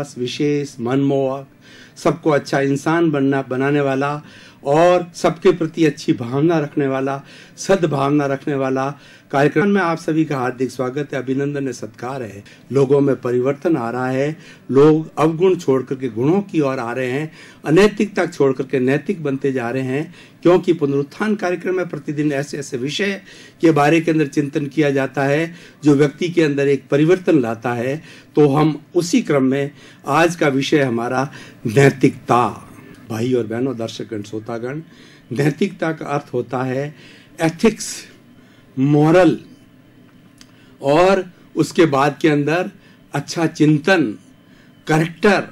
खास, विशेष, मनमोहक, सबको अच्छा इंसान बनाने वाला और सबके प्रति अच्छी भावना रखने वाला, सद्भावना रखने वाला कार्यक्रम में आप सभी का हार्दिक स्वागत है, अभिनंदन है, सत्कार है। लोगों में परिवर्तन आ रहा है, लोग अवगुण छोड़ करके गुणों की ओर आ रहे हैं, अनैतिकता छोड़ करके नैतिक बनते जा रहे हैं, क्योंकि पुनरुत्थान कार्यक्रम में प्रतिदिन ऐसे ऐसे विषय के बारे के अंदर चिंतन किया जाता है जो व्यक्ति के अंदर एक परिवर्तन लाता है। तो हम उसी क्रम में आज का विषय हमारा नैतिकता। भाई और बहनों, दर्शकगण, श्रोतागण, नैतिकता का अर्थ होता है एथिक्स, मॉरल, और उसके बाद के अंदर अच्छा चिंतन, करेक्टर,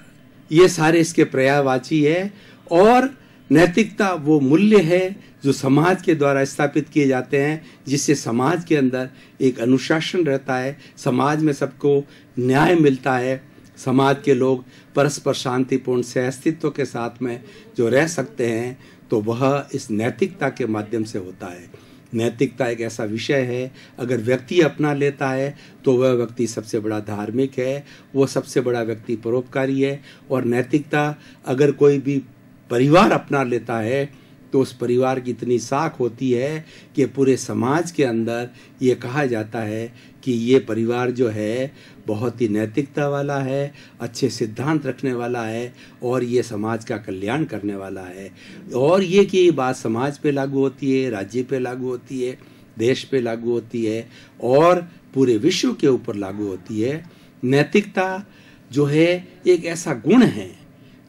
ये सारे इसके पर्यायवाची है। और नैतिकता वो मूल्य है जो समाज के द्वारा स्थापित किए जाते हैं, जिससे समाज के अंदर एक अनुशासन रहता है, समाज में सबको न्याय मिलता है, समाज के लोग परस्पर शांतिपूर्ण सहअस्तित्व के साथ में जो रह सकते हैं, तो वह इस नैतिकता के माध्यम से होता है। नैतिकता एक ऐसा विषय है, अगर व्यक्ति अपना लेता है तो वह व्यक्ति सबसे बड़ा धार्मिक है, वो सबसे बड़ा व्यक्ति परोपकारी है। और नैतिकता अगर कोई भी परिवार अपना लेता है तो उस परिवार की इतनी साख होती है कि पूरे समाज के अंदर ये कहा जाता है कि ये परिवार जो है बहुत ही नैतिकता वाला है, अच्छे सिद्धांत रखने वाला है और ये समाज का कल्याण करने वाला है। और ये कि ये बात समाज पे लागू होती है, राज्य पे लागू होती है, देश पे लागू होती है और पूरे विश्व के ऊपर लागू होती है। नैतिकता जो है एक ऐसा गुण है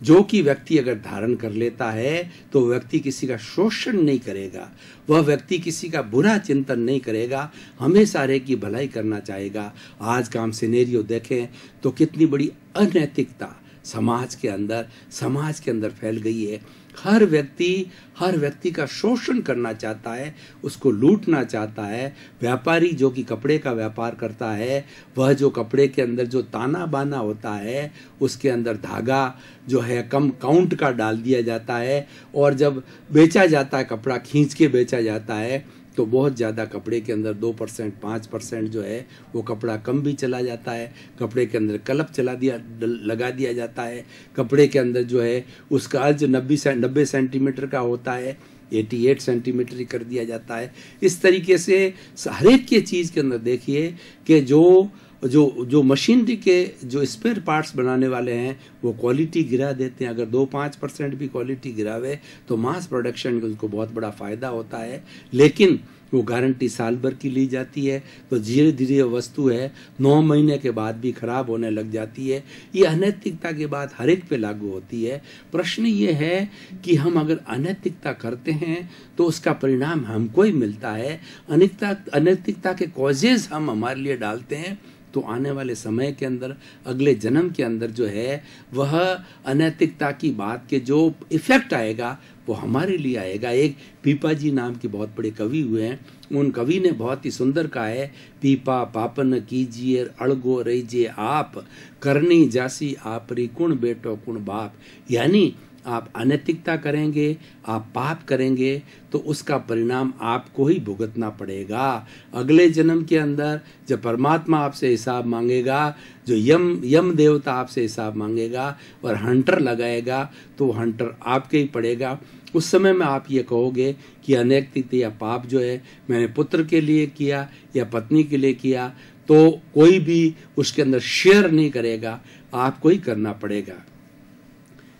जो कि व्यक्ति अगर धारण कर लेता है तो व्यक्ति किसी का शोषण नहीं करेगा, वह व्यक्ति किसी का बुरा चिंतन नहीं करेगा, हमेशा रे की भलाई करना चाहेगा। आज का हम सिनेरियो देखें तो कितनी बड़ी अनैतिकता समाज के अंदर फैल गई है। हर व्यक्ति का शोषण करना चाहता है, उसको लूटना चाहता है। व्यापारी जो कि कपड़े का व्यापार करता है, वह जो कपड़े के अंदर जो ताना बाना होता है उसके अंदर धागा जो है कम काउंट का डाल दिया जाता है, और जब बेचा जाता है, कपड़ा खींच के बेचा जाता है तो बहुत ज़्यादा कपड़े के अंदर 2%, 5% जो है वो कपड़ा कम भी चला जाता है। कपड़े के अंदर कलप लगा दिया जाता है। कपड़े के अंदर जो है उसका अर्ज 90 सेंटीमीटर का होता है, 88 सेंटीमीटर कर दिया जाता है। इस तरीके से हर एक के चीज़ के अंदर देखिए कि जो मशीनरी के जो स्पेयर पार्ट्स बनाने वाले हैं वो क्वालिटी गिरा देते हैं। अगर 2-5% भी क्वालिटी गिरावे तो मास प्रोडक्शन उसको बहुत बड़ा फ़ायदा होता है, लेकिन वो गारंटी साल भर की ली जाती है। तो धीरे धीरे वस्तु है 9 महीने के बाद भी खराब होने लग जाती है। ये अनैतिकता की बात हर एक पे लागू होती है। प्रश्न ये है कि हम अगर अनैतिकता करते हैं तो उसका परिणाम हमको ही मिलता है। अनैतिकता के कॉजेज हम हमारे लिए डालते हैं, तो आने वाले समय के अंदर, अगले जन्म के अंदर जो है वह अनैतिकता की बात के जो इफेक्ट आएगा वो हमारे लिए आएगा। एक पीपा जी नाम के बहुत बड़े कवि हुए हैं, उन कवि ने बहुत ही सुंदर कहा है, पीपा पापन कीजिए अड़गो रहीजे आप, करनी जासी आपरी कुण बेटो कुण बाप। यानी आप अनैतिकता करेंगे, आप पाप करेंगे तो उसका परिणाम आपको ही भुगतना पड़ेगा। अगले जन्म के अंदर जब परमात्मा आपसे हिसाब मांगेगा, जो यम देवता आपसे हिसाब मांगेगा और हंटर लगाएगा, तो हंटर आपके ही पड़ेगा। उस समय में आप ये कहोगे कि अनैतिकता या पाप जो है मैंने पुत्र के लिए किया या पत्नी के लिए किया, तो कोई भी उसके अंदर शेयर नहीं करेगा, आपको ही करना पड़ेगा।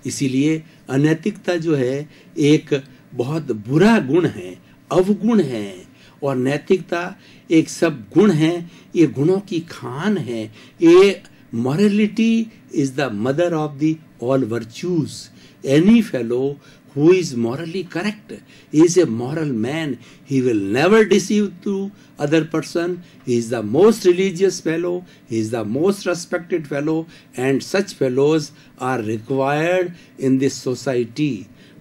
इसीलिए अनैतिकता जो है एक बहुत बुरा गुण है, अवगुण है, और नैतिकता एक सब गुण है, ये गुणों की खान है। ये morality is the mother of the all virtues. Any fellow who is morally correct, he is a moral man, he will never deceive to other person, he is the most religious fellow, he is the most respected fellow, and such fellows are required in this society.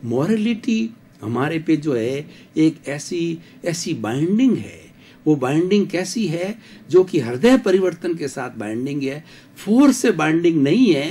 Morality हमारे पे जो है एक ऐसी binding है। वो binding कैसी है? जो कि हृदय परिवर्तन के साथ बाइंडिंग है, फोर्स से बाइंडिंग नहीं है।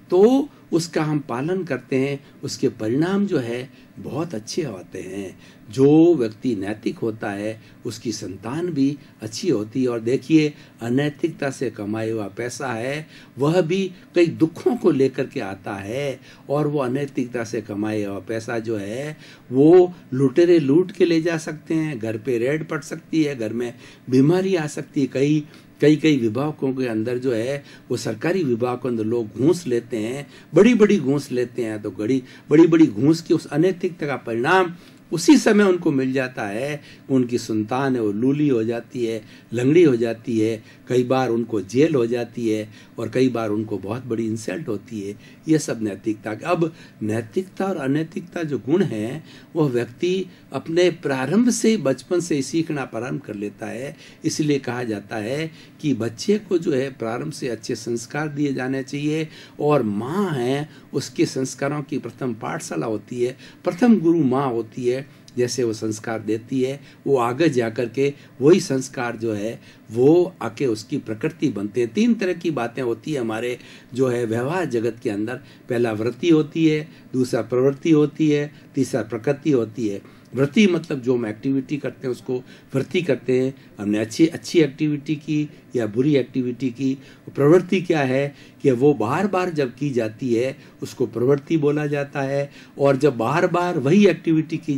तो उसका हम पालन करते हैं, उसके परिणाम जो है बहुत अच्छे होते हैं। जो व्यक्ति नैतिक होता है उसकी संतान भी अच्छी होती है। और देखिए, अनैतिकता से कमाया हुआ पैसा है वह भी कई दुखों को लेकर के आता है, और वो अनैतिकता से कमाया हुआ पैसा जो है वो लुटेरे लूट के ले जा सकते हैं, घर पे रेड पड़ सकती है, घर में बीमारी आ सकती है। कई विभागों के अंदर जो है वो सरकारी विभाग के अंदर लोग घूस लेते हैं, बड़ी बड़ी घूस लेते हैं, तो बड़ी बड़ी घूस की उस अनैतिकता का परिणाम उसी समय उनको मिल जाता है। उनकी संतान है वो लूली हो जाती है, लंगड़ी हो जाती है, कई बार उनको जेल हो जाती है, और कई बार उनको बहुत बड़ी इंसल्ट होती है। ये सब नैतिकता। अब नैतिकता और अनैतिकता जो गुण है वह व्यक्ति अपने प्रारंभ से, बचपन से सीखना प्रारंभ कर लेता है। इसलिए कहा जाता है कि बच्चे को जो है प्रारंभ से अच्छे संस्कार दिए जाने चाहिए, और माँ है उसके संस्कारों की प्रथम पाठशाला होती है, प्रथम गुरु माँ होती है। जैसे वो संस्कार देती है वो आगे जाकर के वही संस्कार जो है वो आके उसकी प्रकृति बनते हैं। 3 तरह की बातें होती है हमारे जो है व्यवहार जगत के अंदर। पहला वृत्ति होती है, दूसरा प्रवृत्ति होती है, तीसरा प्रकृति होती है। वृत्ति मतलब जो हम एक्टिविटी करते हैं उसको वृत्ति कहते हैं। हमने अच्छी एक्टिविटी की या बुरी एक्टिविटी की। प्रवृत्ति क्या है कि वो बार बार जब की जाती है उसको प्रवृत्ति बोला जाता है, और जब बार बार वही एक्टिविटी की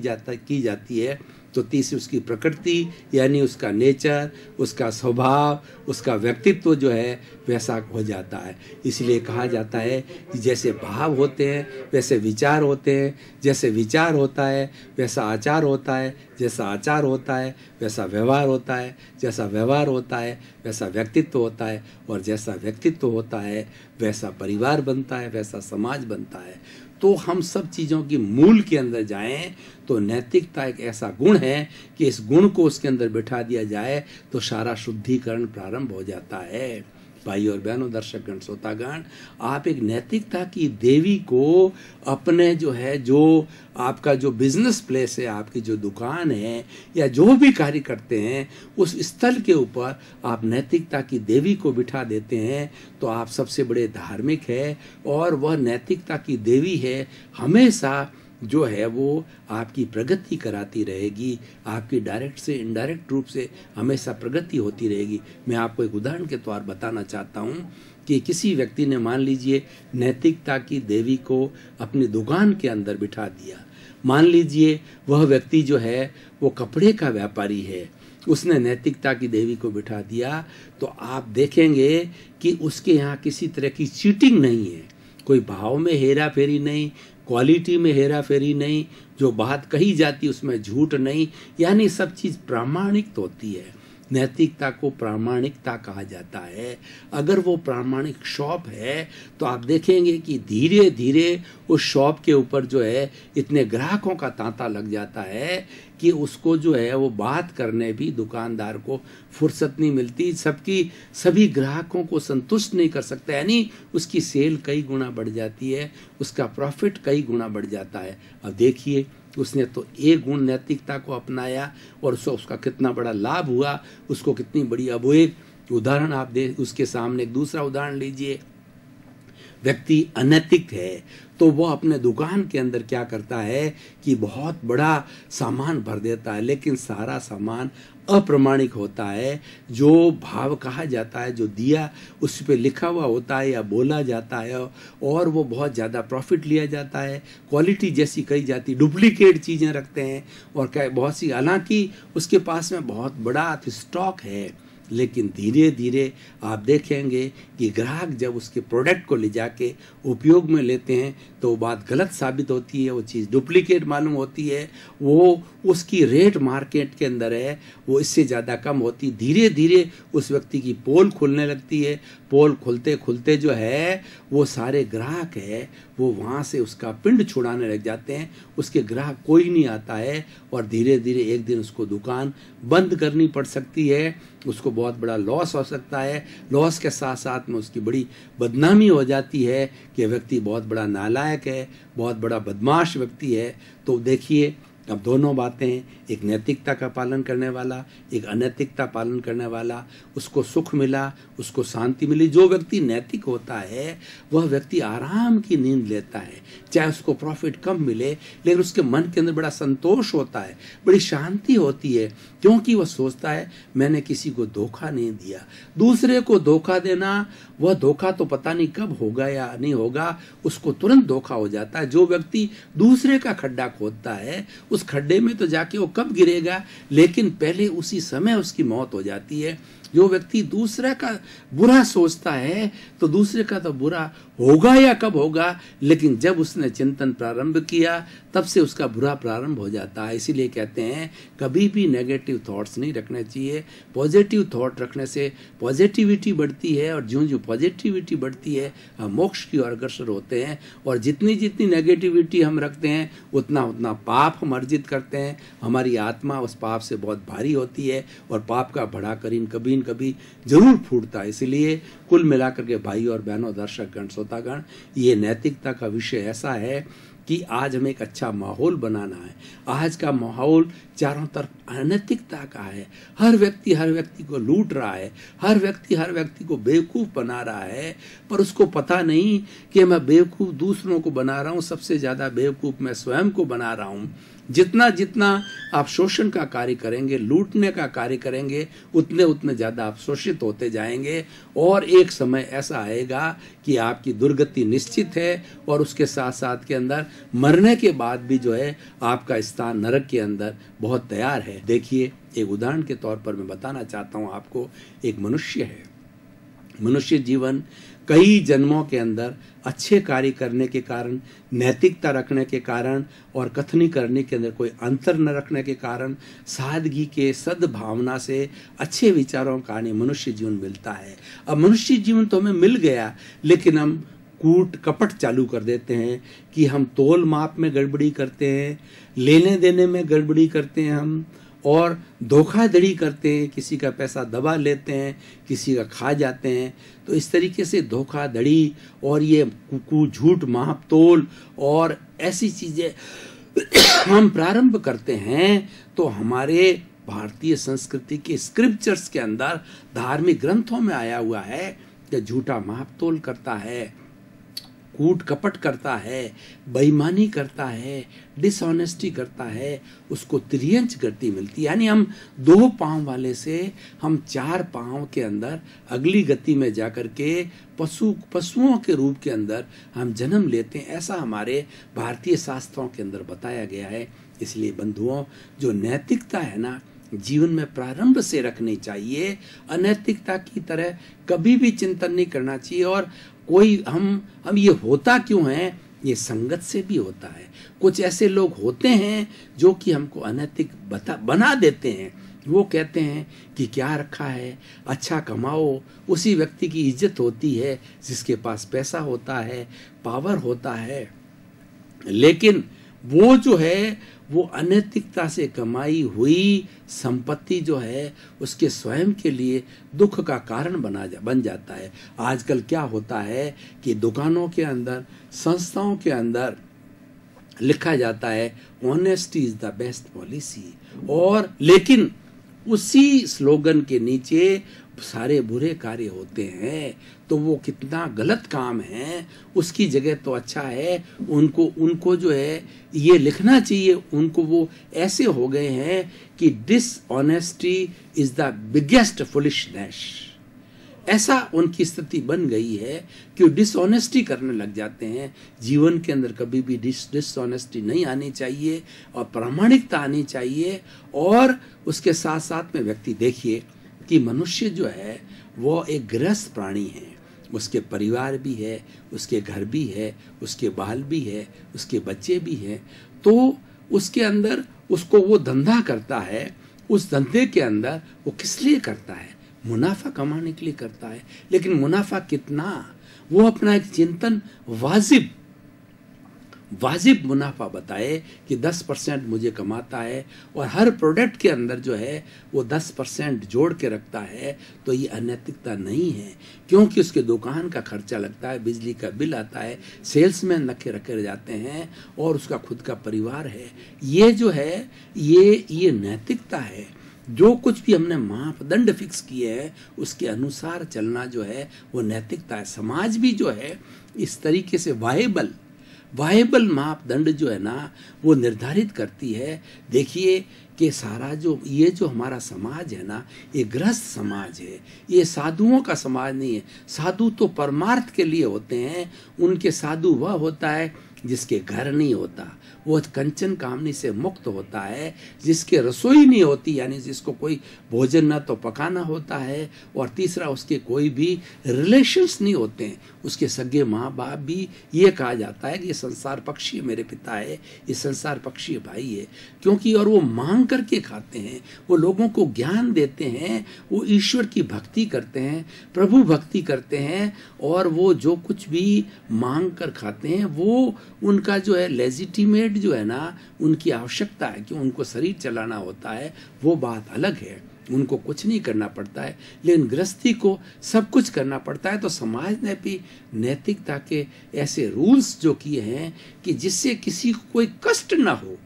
जाती है तो तीसरी उसकी प्रकृति यानी उसका नेचर, उसका स्वभाव, उसका व्यक्तित्व जो है वैसा हो जाता है। इसलिए कहा जाता है कि जैसे भाव होते हैं वैसे विचार होते हैं, जैसे विचार होता है वैसा आचार होता है, जैसा आचार होता है वैसा व्यवहार होता है, जैसा व्यवहार होता है वैसा व्यक्तित्व होता है, और जैसा व्यक्तित्व होता है वैसा परिवार बनता है, वैसा समाज बनता है। तो हम सब चीज़ों की मूल के अंदर जाएं तो नैतिकता एक ऐसा गुण है कि इस गुण को उसके अंदर बिठा दिया जाए तो सारा शुद्धिकरण प्रारंभ हो जाता है। भाई और बहनों, दर्शकगण, श्रोतागण, आप एक नैतिकता की देवी को अपने जो आपका जो बिजनेस प्लेस है, आपकी जो दुकान है या जो भी कार्य करते हैं उस स्थल के ऊपर आप नैतिकता की देवी को बिठा देते हैं तो आप सबसे बड़े धार्मिक है। और वह नैतिकता की देवी है हमेशा जो है वो आपकी प्रगति कराती रहेगी, आपकी डायरेक्ट से इनडायरेक्ट रूप से हमेशा प्रगति होती रहेगी। मैं आपको एक उदाहरण के तौर बताना चाहता हूँ कि किसी व्यक्ति ने मान लीजिए नैतिकता की देवी को अपनी दुकान के अंदर बिठा दिया। मान लीजिए वह व्यक्ति जो है वो कपड़े का व्यापारी है, उसने नैतिकता की देवी को बिठा दिया तो आप देखेंगे कि उसके यहाँ किसी तरह की चीटिंग नहीं है, कोई भाव में हेरा फेरी नहीं, क्वालिटी में हेरा फेरी नहीं, जो बात कही जाती उसमें झूठ नहीं, यानी सब चीज़ प्रामाणिक होती है। नैतिकता को प्रामाणिकता कहा जाता है। अगर वो प्रामाणिक शॉप है तो आप देखेंगे कि धीरे धीरे उस शॉप के ऊपर जो है इतने ग्राहकों का तांता लग जाता है कि उसको जो है वो बात करने भी दुकानदार को फुर्सत नहीं मिलती, सभी ग्राहकों को संतुष्ट नहीं कर सकता, यानी उसकी सेल कई गुना बढ़ जाती है, उसका प्रॉफिट कई गुना बढ़ जाता है। अब देखिए उसने तो एक गुण नैतिकता को अपनाया और उसका कितना बड़ा लाभ हुआ, उसको कितनी बड़ी। अब वो एक उदाहरण आप उसके सामने एक दूसरा उदाहरण लीजिए। व्यक्ति अनैतिक है तो वह अपने दुकान के अंदर क्या करता है कि बहुत बड़ा सामान भर देता है, लेकिन सारा सामान अप्रमाणिक होता है। जो भाव कहा जाता है, जो दिया उस पर लिखा हुआ होता है या बोला जाता है, और वो बहुत ज़्यादा प्रॉफिट लिया जाता है। क्वालिटी जैसी कही जाती, डुप्लीकेट चीज़ें रखते हैं और बहुत सी, हालांकि उसके पास में बहुत बड़ा स्टॉक है, लेकिन धीरे धीरे आप देखेंगे कि ग्राहक जब उसके प्रोडक्ट को ले जाके उपयोग में लेते हैं तो वो बात गलत साबित होती है, वो चीज़ डुप्लीकेट मालूम होती है, वो उसकी रेट मार्केट के अंदर है वो इससे ज़्यादा कम होती। धीरे धीरे उस व्यक्ति की पोल खुलने लगती है। पोल खुलते खुलते जो है वो सारे ग्राहक है वो वहाँ से उसका पिंड छुड़ाने लग जाते हैं, उसके ग्राहक कोई नहीं आता है, और धीरे धीरे एक दिन उसको दुकान बंद करनी पड़ सकती है, उसको बहुत बड़ा लॉस हो सकता है। लॉस के साथ साथ में उसकी बड़ी बदनामी हो जाती है कि व्यक्ति बहुत बड़ा नालायक है, बहुत बड़ा बदमाश व्यक्ति है। तो देखिए अब दोनों बातें हैं, एक नैतिकता का पालन करने वाला, एक अनैतिकता पालन करने वाला, उसको सुख मिला, उसको शांति मिली। जो व्यक्ति नैतिक होता है वह व्यक्ति आराम की नींद लेता है, चाहे उसको प्रॉफिट कम मिले, लेकिन उसके मन के अंदर बड़ा संतोष होता है, बड़ी शांति होती है, क्योंकि वह सोचता है मैंने किसी को धोखा नहीं दिया। दूसरे को धोखा देना, वह धोखा तो पता नहीं कब होगा या नहीं होगा, उसको तुरंत धोखा हो जाता है। जो व्यक्ति दूसरे का खड्डा खोदता है, उस खड्डे में तो जाके वो कब गिरेगा, लेकिन पहले उसी समय उसकी मौत हो जाती है। जो व्यक्ति दूसरे का बुरा सोचता है तो दूसरे का तो बुरा होगा या कब होगा, लेकिन जब उसने चिंतन प्रारंभ किया तब से उसका बुरा प्रारंभ हो जाता है। इसीलिए कहते हैं कभी भी नेगेटिव थॉट्स नहीं रखने चाहिए, पॉजिटिव थॉट रखने से पॉजिटिविटी बढ़ती है, और ज्यों ज्यों पॉजिटिविटी बढ़ती है हम मोक्ष की ओर अग्रसर होते हैं। और जितनी जितनी नेगेटिविटी हम रखते हैं उतना उतना पाप हम अर्जित करते हैं, हमारी आत्मा उस पाप से बहुत भारी होती है, और पाप का बढ़ा करीन कभी न कभी जरूर फूटता है। इसलिए कुल मिलाकर के भाई और बहनों, दर्शक गण, श्रोतागण, ये नैतिकता का विषय ऐसा है कि आज हमें एक अच्छा माहौल बनाना है। आज का माहौल चारों तरफ अनैतिकता का है, हर व्यक्ति को लूट रहा है, हर व्यक्ति को बेवकूफ बना रहा है, पर उसको पता नहीं कि मैं बेवकूफ दूसरों को बना रहा हूँ, सबसे ज्यादा बेवकूफ मैं स्वयं को बना रहा हूँ। जितना जितना आप शोषण का कार्य करेंगे, लूटने का कार्य करेंगे, उतने उतने ज्यादा आप शोषित होते जाएंगे, और एक समय ऐसा आएगा कि आपकी दुर्गति निश्चित है, और उसके साथ साथ के अंदर मरने के बाद भी जो है आपका स्थान नरक के अंदर बहुत तैयार है। देखिए, एक उदाहरण के तौर पर मैं बताना चाहता हूँ आपको। एक मनुष्य है, मनुष्य जीवन कई जन्मों के अंदर अच्छे कार्य करने के कारण, नैतिकता रखने के कारण, और कथनी करने के अंदर कोई अंतर न रखने के कारण, सादगी के सद्भावना से, अच्छे विचारों का मनुष्य जीवन मिलता है। अब मनुष्य जीवन तो हमें मिल गया, लेकिन हम कूट कपट चालू कर देते हैं कि हम तोल माप में गड़बड़ी करते हैं, लेने देने में गड़बड़ी करते हैं हम, और धोखाधड़ी करते हैं, किसी का पैसा दबा लेते हैं, किसी का खा जाते हैं। तो इस तरीके से धोखाधड़ी और ये झूठ माप तोल और ऐसी चीजें हम प्रारंभ करते हैं, तो हमारे भारतीय संस्कृति के स्क्रिप्चर्स के अंदर, धार्मिक ग्रंथों में आया हुआ है कि झूठा माप तोल करता है, कूट कपट करता है, बेईमानी करता है, डिसऑनेस्टी करता है, उसको त्रियंच गति मिलती है। यानी हम 2 पांव वाले से हम 4 पांव के अंदर अगली गति में जाकर के पशुओं के रूप के अंदर हम जन्म लेते हैं। ऐसा हमारे भारतीय शास्त्रों के अंदर बताया गया है। इसलिए बंधुओं, जो नैतिकता है ना, जीवन में प्रारंभ से रखनी चाहिए। अनैतिकता की तरह कभी भी चिंतन नहीं करना चाहिए। और कोई हम ये होता क्यों है, ये संगत से भी होता है। कुछ ऐसे लोग होते हैं जो कि हमको अनैतिक बना देते हैं। वो कहते हैं कि क्या रखा है, अच्छा कमाओ, उसी व्यक्ति की इज्जत होती है जिसके पास पैसा होता है, पावर होता है। लेकिन वो जो है वो अनैतिकता से कमाई हुई संपत्ति जो है उसके स्वयं के लिए दुख का कारण बन जाता है। आजकल क्या होता है कि दुकानों के अंदर, संस्थाओं के अंदर लिखा जाता है honesty is the best policy, और लेकिन उसी स्लोगन के नीचे सारे बुरे कार्य होते हैं। तो वो कितना गलत काम है, उसकी जगह तो अच्छा है उनको जो है ये लिखना चाहिए। उनको वो ऐसे हो गए हैं कि dishonesty is the biggest foolishness, ऐसा उनकी स्थिति बन गई है कि डिसऑनेस्टी करने लग जाते हैं। जीवन के अंदर कभी भी डिसऑनेस्टी नहीं आनी चाहिए और प्रामाणिकता आनी चाहिए। और उसके साथ साथ में व्यक्ति देखिए कि मनुष्य जो है वो एक गृहस्थ प्राणी है, उसके परिवार भी है, उसके घर भी है, उसके बाल भी है, उसके बच्चे भी हैं। तो उसके अंदर उसको वो धंधा करता है, उस धंधे के अंदर वो किस लिए करता है, मुनाफा कमाने के लिए करता है। लेकिन मुनाफा कितना, वो अपना एक चिंतन वाजिब वाजिब मुनाफा बताए कि 10% मुझे कमाता है और हर प्रोडक्ट के अंदर जो है वो 10% जोड़ के रखता है, तो ये अनैतिकता नहीं है, क्योंकि उसके दुकान का खर्चा लगता है, बिजली का बिल आता है, सेल्समैन रखे जाते हैं और उसका खुद का परिवार है। ये जो है ये नैतिकता है। जो कुछ भी हमने मापदंड फिक्स किए हैं उसके अनुसार चलना जो है वो नैतिकता है। समाज भी जो है इस तरीके से वाहेबल मापदंड जो है ना वो निर्धारित करती है। देखिए कि सारा जो हमारा समाज है ना, ये गृहस्थ समाज है, ये साधुओं का समाज नहीं है। साधु तो परमार्थ के लिए होते हैं, उनके साधु वह होता है जिसके घर नहीं होता, वो कंचन कामनी से मुक्त होता है, जिसके रसोई नहीं होती, यानी जिसको कोई भोजन ना तो पकाना होता है, और तीसरा उसके कोई भी रिलेशंस नहीं होते हैं, उसके सगे माँ बाप भी। ये कहा जाता है कि ये संसार पक्षी है, मेरे पिता है, ये संसार पक्षी भाई है, क्योंकि और वो मांग करके खाते हैं, वो लोगों को ज्ञान देते हैं, वो ईश्वर की भक्ति करते हैं, प्रभु भक्ति करते हैं, और वो जो कुछ भी मांग कर खाते हैं वो उनका जो है लेजिटिमेट जो है ना, उनकी आवश्यकता है कि उनको शरीर चलाना होता है, वो बात अलग है, उनको कुछ नहीं करना पड़ता है। लेकिन गृहस्थी को सब कुछ करना पड़ता है। तो समाज ने भी नैतिकता के ऐसे रूल्स जो किए हैं कि जिससे किसी को कोई कष्ट ना हो।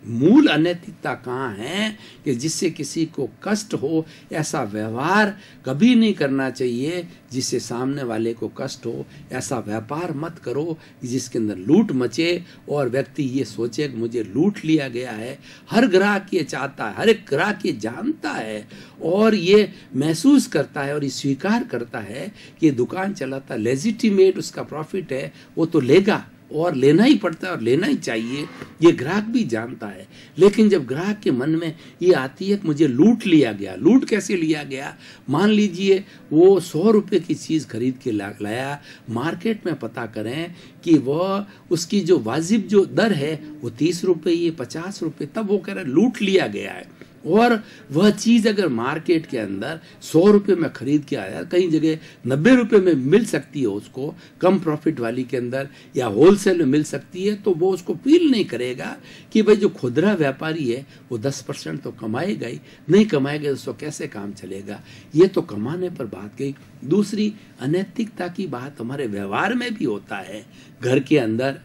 मूल अनैतिकता कहाँ है कि जिससे किसी को कष्ट हो, ऐसा व्यवहार कभी नहीं करना चाहिए जिससे सामने वाले को कष्ट हो। ऐसा व्यापार मत करो जिसके अंदर लूट मचे और व्यक्ति ये सोचे कि मुझे लूट लिया गया है। हर ग्राहक ये चाहता है, हर एक ग्राहक ये जानता है और ये महसूस करता है और ये स्वीकार करता है कि दुकान चलाता लेजिटिमेट, उसका प्रॉफिट है, वो तो लेगा और लेना ही पड़ता है और लेना ही चाहिए, ये ग्राहक भी जानता है। लेकिन जब ग्राहक के मन में ये आती है कि मुझे लूट लिया गया, लूट कैसे लिया गया? मान लीजिए वो 100 रुपये की चीज़ खरीद के लाया, मार्केट में पता करें कि वह उसकी जो वाजिब जो दर है वो 30 रुपये, ये 50 रुपये, तब वो कह रहा है लूट लिया गया है। और वह चीज़ अगर मार्केट के अंदर 100 रुपये में खरीद के आया, कई जगह 90 रुपये में मिल सकती है उसको, कम प्रॉफिट वाली के अंदर, या होलसेल में मिल सकती है, तो वो उसको फील नहीं करेगा कि भाई जो खुदरा व्यापारी है वो 10% तो कमाएगा ही, नहीं कमाएगा तो कैसे काम चलेगा। ये तो कमाने पर बात गई। दूसरी अनैतिकता की बात हमारे व्यवहार में भी होता है। घर के अंदर,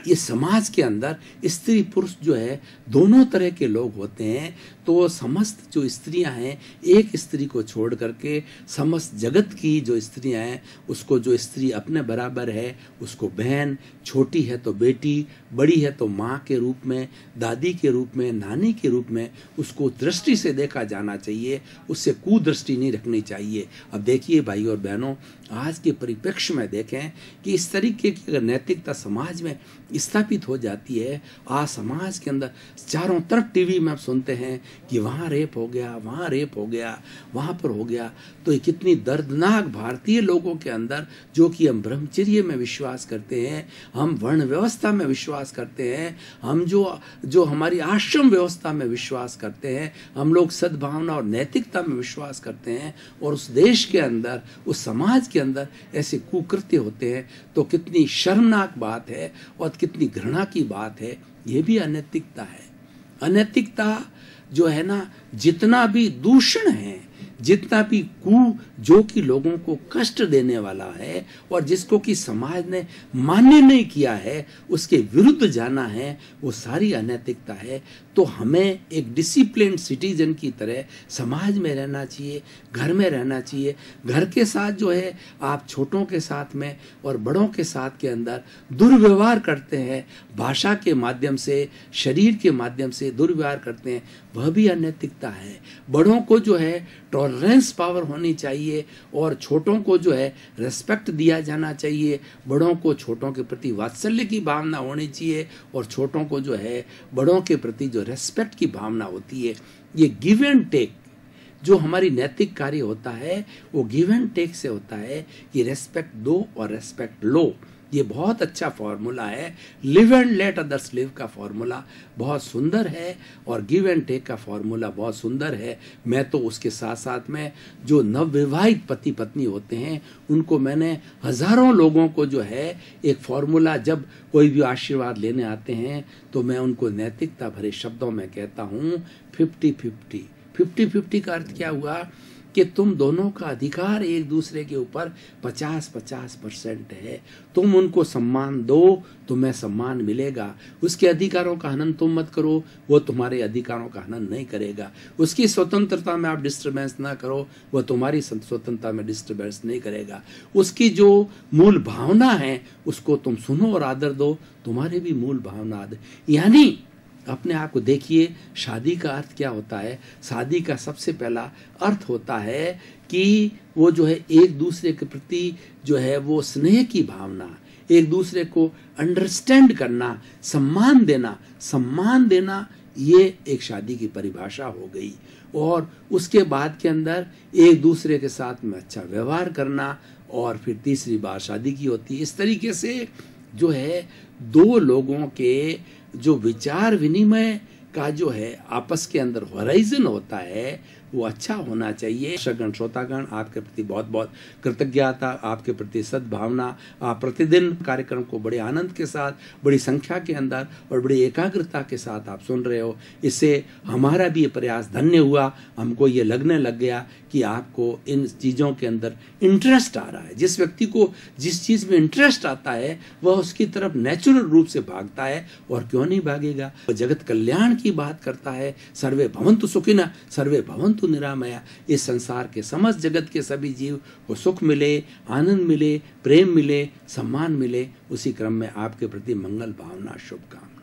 इस समाज के अंदर स्त्री पुरुष जो है दोनों तरह के लोग होते हैं। तो समस्त जो स्त्रियां हैं, एक स्त्री को छोड़ करके समस्त जगत की जो स्त्रियां हैं, उसको जो स्त्री अपने बराबर है उसको बहन, छोटी है तो बेटी, बड़ी है तो माँ के रूप में, दादी के रूप में, नानी के रूप में उसको दृष्टि से देखा जाना चाहिए, उससे कुदृष्टि नहीं रखनी चाहिए। अब देखिए भाई और बहनों, आज के परिप्रेक्ष्य में देखें कि इस तरीके की अगर नैतिकता समाज में स्थापित हो जाती है, आज समाज के अंदर चारों तरफ टीवी में आप सुनते हैं कि वहाँ रेप हो गया, वहाँ रेप हो गया, वहाँ पर हो गया, तो ये कितनी दर्दनाक भारतीय लोगों के अंदर, जो कि हम ब्रह्मचर्य में विश्वास करते हैं, हम वर्ण व्यवस्था में विश्वास करते हैं, हम जो हमारी आश्रम व्यवस्था में विश्वास करते हैं, हम लोग सद्भावना और नैतिकता में विश्वास करते हैं, और उस देश के अंदर, उस समाज के अंदर ऐसे कुकृत्य होते हैं, तो कितनी शर्मनाक बात है और कितनी घृणा की बात है। ये भी अनैतिकता है। अनैतिकता जो है ना, जितना भी दूषण है, जितना भी जो कि लोगों को कष्ट देने वाला है और जिसको कि समाज ने मान्य नहीं किया है, उसके विरुद्ध जाना है, वो सारी अनैतिकता है। तो हमें एक डिसिप्लिन्ड सिटीजन की तरह समाज में रहना चाहिए, घर में रहना चाहिए। घर के साथ जो है आप छोटों के साथ में और बड़ों के साथ के अंदर दुर्व्यवहार करते हैं, भाषा के माध्यम से, शरीर के माध्यम से दुर्व्यवहार करते हैं, वह भी अनैतिकता है। बड़ों को जो है टॉलरेंस पावर होनी चाहिए और छोटों को जो है रेस्पेक्ट दिया जाना चाहिए। बड़ों को छोटों के प्रति वात्सल्य की भावना होनी चाहिए और छोटों को जो है बड़ों के प्रति जो रेस्पेक्ट की भावना होती है। ये गिव एंड टेक जो हमारी नैतिक कार्य होता है, वो गिव एंड टेक से होता है कि रेस्पेक्ट दो और रेस्पेक्ट लो। ये बहुत अच्छा फॉर्मूला है। Live and let others live का फॉर्मूला बहुत सुंदर है और गिव एंड टेक का फॉर्मूला बहुत सुंदर है। मैं तो उसके साथ साथ में जो नवविवाहित पति पत्नी होते हैं उनको मैंने हजारों लोगों को जो है एक फॉर्मूला, जब कोई भी आशीर्वाद लेने आते हैं तो मैं उनको नैतिकता भरे शब्दों में कहता हूँ 50-50। 50-50 का अर्थ क्या हुआ कि तुम दोनों का अधिकार एक दूसरे के ऊपर 50-50% है। तुम उनको सम्मान दो, तुम्हें सम्मान मिलेगा। उसके अधिकारों का हनन तुम मत करो, वो तुम्हारे अधिकारों का हनन नहीं करेगा। उसकी स्वतंत्रता में आप डिस्टर्बेंस ना करो, वो तुम्हारी स्वतंत्रता में डिस्टर्बेंस नहीं करेगा। उसकी जो मूल भावना है उसको तुम सुनो और आदर दो, तुम्हारी भी मूल भावना आदर। यानी अपने आप को देखिए, शादी का अर्थ क्या होता है। शादी का सबसे पहला अर्थ होता है कि वो जो है एक दूसरे के प्रति जो है वो स्नेह की भावना, एक दूसरे को अंडरस्टैंड करना, सम्मान देना, ये एक शादी की परिभाषा हो गई। और उसके बाद के अंदर एक दूसरे के साथ में अच्छा व्यवहार करना, और फिर तीसरी बार शादी की होती है। इस तरीके से जो है दो लोगों के जो विचार विनिमय का जो है आपस के अंदर होराइजन होता है वो अच्छा होना चाहिए। श्रोतागण, आपके प्रति बहुत बहुत कृतज्ञता, आपके प्रति सद्भावना। आप प्रतिदिन कार्यक्रम को बड़े आनंद के साथ, बड़ी संख्या के अंदर और बड़ी एकाग्रता के साथ आप सुन रहे हो। इससे हमारा भी ये प्रयास धन्य हुआ। हमको ये लगने लग गया कि आपको इन चीज़ों के अंदर इंटरेस्ट आ रहा है। जिस व्यक्ति को जिस चीज़ में इंटरेस्ट आता है वह उसकी तरफ नेचुरल रूप से भागता है, और क्यों नहीं भागेगा। वो जगत कल्याण की बात करता है। सर्वे भवन्तु सुखिनः सर्वे भवन्तु निरामया। इस संसार के समस्त जगत के सभी जीव को सुख मिले, आनंद मिले, प्रेम मिले, सम्मान मिले। उसी क्रम में आपके प्रति मंगल भावना, शुभकामना।